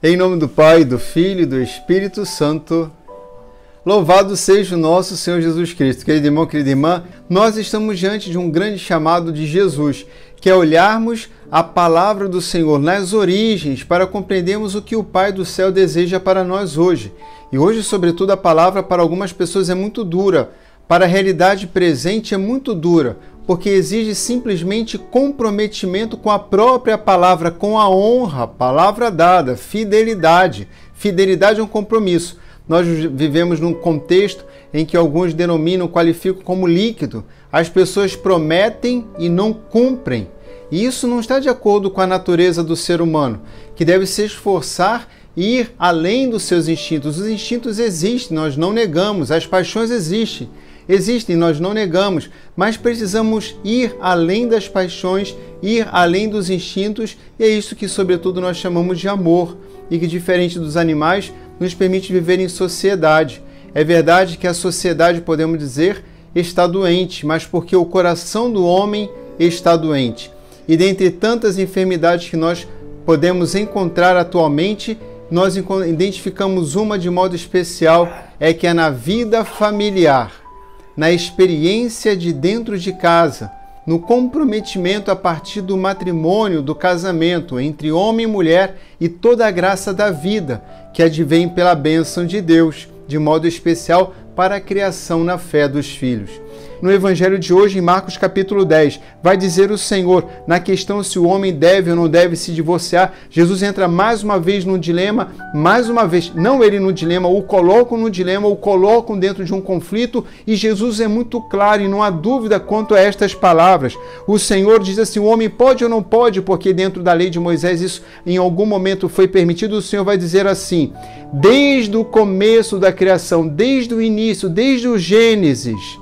Em nome do Pai, do Filho e do Espírito Santo. Louvado seja o nosso Senhor Jesus Cristo. Querido irmão, querida irmã, nós estamos diante de um grande chamado de Jesus, que é olharmos a palavra do Senhor nas origens para compreendermos o que o Pai do céu deseja para nós hoje. E hoje, sobretudo, a palavra para algumas pessoas é muito dura. Para a realidade presente é muito dura, porque exige simplesmente comprometimento com a própria palavra, com a honra, palavra dada, fidelidade. Fidelidade é um compromisso. Nós vivemos num contexto em que alguns denominam, qualificam como líquido. As pessoas prometem e não cumprem. E isso não está de acordo com a natureza do ser humano, que deve se esforçar e ir além dos seus instintos. Os instintos existem, nós não negamos. As paixões existem, nós não negamos, mas precisamos ir além das paixões, ir além dos instintos, e é isso que, sobretudo, nós chamamos de amor, e que, diferente dos animais, nos permite viver em sociedade. É verdade que a sociedade, podemos dizer, está doente, mas porque o coração do homem está doente. E dentre tantas enfermidades que nós podemos encontrar atualmente, nós identificamos uma de modo especial, é que é na vida familiar, na experiência de dentro de casa, no comprometimento a partir do matrimônio, do casamento entre homem e mulher e toda a graça da vida que advém pela bênção de Deus, de modo especial para a criação na fé dos filhos. No Evangelho de hoje, em Marcos capítulo 10, vai dizer o Senhor, na questão se o homem deve ou não deve se divorciar, Jesus entra mais uma vez num dilema, não ele no dilema, o colocam no dilema, o colocam dentro de um conflito, e Jesus é muito claro e não há dúvida quanto a estas palavras. O Senhor diz assim, o homem pode ou não pode, porque dentro da lei de Moisés isso em algum momento foi permitido, o Senhor vai dizer assim, desde o começo da criação, desde o início, desde o Gênesis,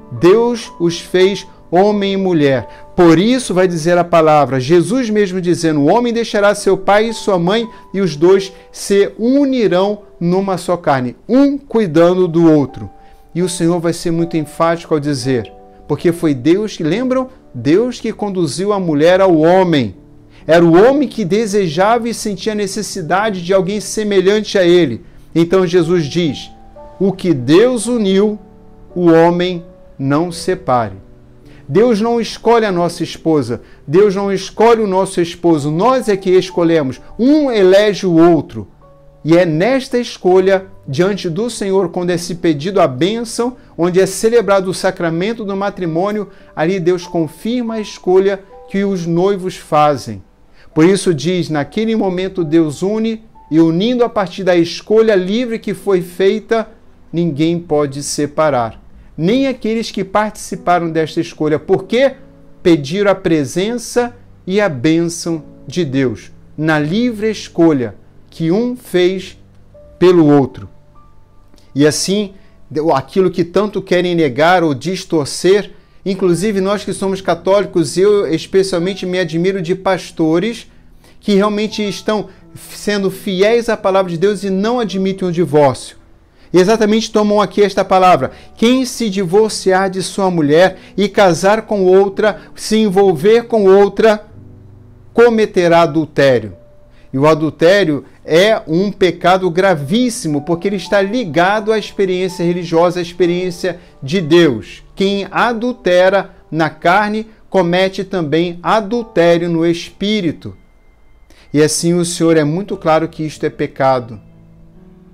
Deus os fez homem e mulher. Por isso vai dizer a palavra, Jesus mesmo dizendo, o homem deixará seu pai e sua mãe e os dois se unirão numa só carne, um cuidando do outro. E o Senhor vai ser muito enfático ao dizer, porque foi Deus que, lembram? Deus que conduziu a mulher ao homem. Era o homem que desejava e sentia a necessidade de alguém semelhante a ele. Então Jesus diz, o que Deus uniu, o homem não separe. Deus não escolhe a nossa esposa, Deus não escolhe o nosso esposo, nós é que escolhemos, um elege o outro. E é nesta escolha, diante do Senhor, quando é se pedido a bênção, onde é celebrado o sacramento do matrimônio, ali Deus confirma a escolha que os noivos fazem. Por isso diz, naquele momento Deus une, e unindo a partir da escolha livre que foi feita, ninguém pode separar. Nem aqueles que participaram desta escolha, porque pediram a presença e a bênção de Deus, na livre escolha que um fez pelo outro. E assim, aquilo que tanto querem negar ou distorcer, inclusive nós que somos católicos, eu especialmente me admiro de pastores que realmente estão sendo fiéis à palavra de Deus e não admitem o divórcio. E exatamente tomam aqui esta palavra, quem se divorciar de sua mulher e casar com outra, se envolver com outra, cometerá adultério. E o adultério é um pecado gravíssimo, porque ele está ligado à experiência religiosa, à experiência de Deus. Quem adultera na carne, comete também adultério no espírito. E assim o Senhor é muito claro que isto é pecado.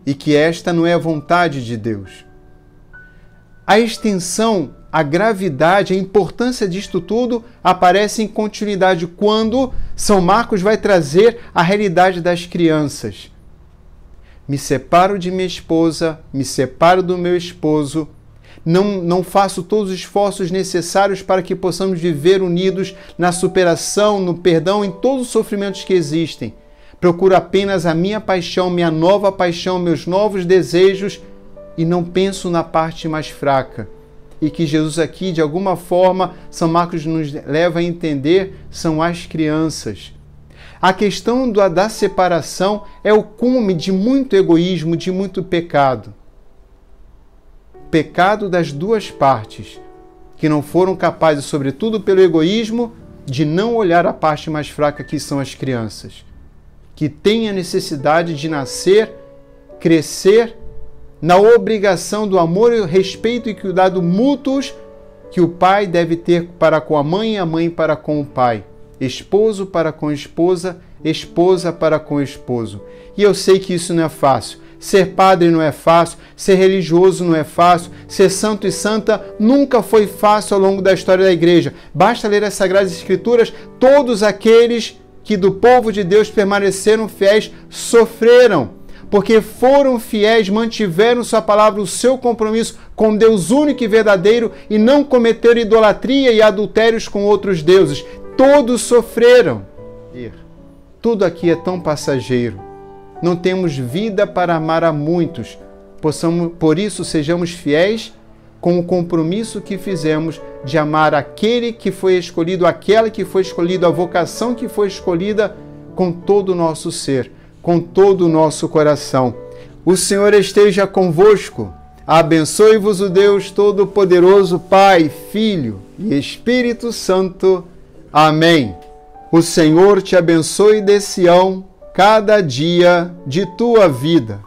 E que esta não é a vontade de Deus. A extensão, a gravidade, a importância disto tudo aparece em continuidade quando São Marcos vai trazer a realidade das crianças. Me separo de minha esposa, me separo do meu esposo, não faço todos os esforços necessários para que possamos viver unidos na superação, no perdão, em todos os sofrimentos que existem. Procuro apenas a minha paixão, minha nova paixão, meus novos desejos e não penso na parte mais fraca. E que Jesus aqui, de alguma forma, São Marcos nos leva a entender, são as crianças. A questão da separação é o cume de muito egoísmo, de muito pecado. Pecado das duas partes, que não foram capazes, sobretudo pelo egoísmo, de não olhar a parte mais fraca que são as crianças. que tem a necessidade de nascer, crescer na obrigação do amor, respeito e cuidado mútuos que o pai deve ter para com a mãe e a mãe para com o pai, esposo para com a esposa, esposa para com o esposo. E eu sei que isso não é fácil. Ser padre não é fácil, ser religioso não é fácil, ser santo e santa nunca foi fácil ao longo da história da igreja. Basta ler as Sagradas Escrituras, todos aqueles que do povo de Deus permaneceram fiéis sofreram, porque foram fiéis, mantiveram sua palavra, o seu compromisso com Deus único e verdadeiro e não cometeram idolatria e adultérios com outros deuses. Todos sofreram. Tudo aqui é tão passageiro. Não temos vida para amar a muitos. Por isso, sejamos fiéis com o compromisso que fizemos de amar aquele que foi escolhido, aquela que foi escolhida, a vocação que foi escolhida com todo o nosso ser, com todo o nosso coração. O Senhor esteja convosco. Abençoe-vos o Deus Todo-Poderoso, Pai, Filho e Espírito Santo. Amém. O Senhor te abençoe de Sião cada dia de tua vida.